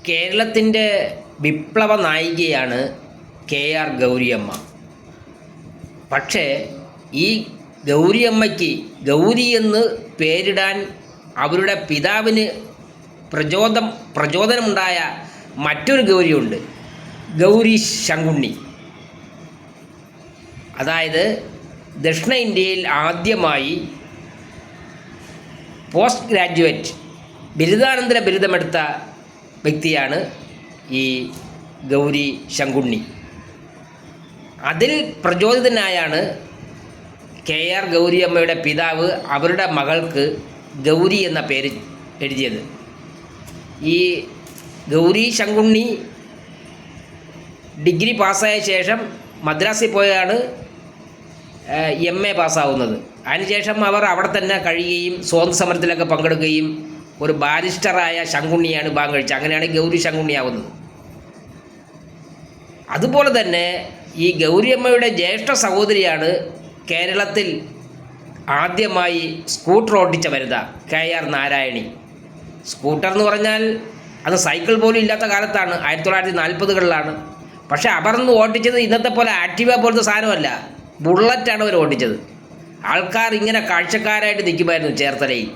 കേരളത്തിൻ്റെ വിപ്ലവ നായികയാണ് KR ഗൗരിയമ്മ. പക്ഷേ ഈ ഗൗരിയമ്മയ്ക്ക് ഗൗരി എന്ന് പേരിടാൻ അവരുടെ പിതാവിന് പ്രചോദനമുണ്ടായ മറ്റൊരു ഗൗരിയുണ്ട്, ഗൗരി ശങ്കുണ്ണി. അതായത് ദക്ഷിണ ഇന്ത്യയിൽ ആദ്യമായി പോസ്റ്റ് ഗ്രാജുവേറ്റ് ബിരുദാനന്തര ബിരുദമെടുത്ത വ്യക്തിയാണ് ഈ ഗൗരി ശങ്കുണ്ണി. അതിൽ പ്രചോദിതനായാണ് KR ഗൗരിയമ്മയുടെ പിതാവ് അവരുടെ മകൾക്ക് ഗൗരി എന്ന പേര് എഴുതിയത്. ഈ ഗൗരി ശങ്കുണ്ണി ഡിഗ്രി പാസ്സായ ശേഷം മദ്രാസിൽ പോയാണ് MA പാസ്സാവുന്നത്. അതിനുശേഷം അവർ അവിടെ തന്നെ കഴിയുകയും സ്വാതന്ത്ര്യ സമരത്തിലൊക്കെ പങ്കെടുക്കുകയും ഒരു ബാരിസ്റ്ററായ ശങ്കുണ്ണിയാണ് വിവാഹം കഴിച്ചത്. അങ്ങനെയാണ് ഗൗരി ശങ്കുണ്ണിയാവുന്നത്. അതുപോലെ തന്നെ ഈ ഗൗരിയമ്മയുടെ ജ്യേഷ്ഠ സഹോദരിയാണ് കേരളത്തിൽ ആദ്യമായി സ്കൂട്ടർ ഓടിച്ച വനിത, KR നാരായണി. സ്കൂട്ടർ എന്ന് പറഞ്ഞാൽ അത് സൈക്കിൾ പോലും ഇല്ലാത്ത കാലത്താണ്, 1940കളിലാണ്. പക്ഷേ അവരൊന്ന് ഓടിച്ചത് ഇന്നത്തെ പോലെ ആക്റ്റീവ പോലത്തെ സാധനമല്ല, ബുള്ളറ്റാണ് അവർ ഓടിച്ചത്. ആൾക്കാർ ഇങ്ങനെ കാഴ്ചക്കാരായിട്ട് നിൽക്കുമായിരുന്നു ചേർത്തലയിൽ.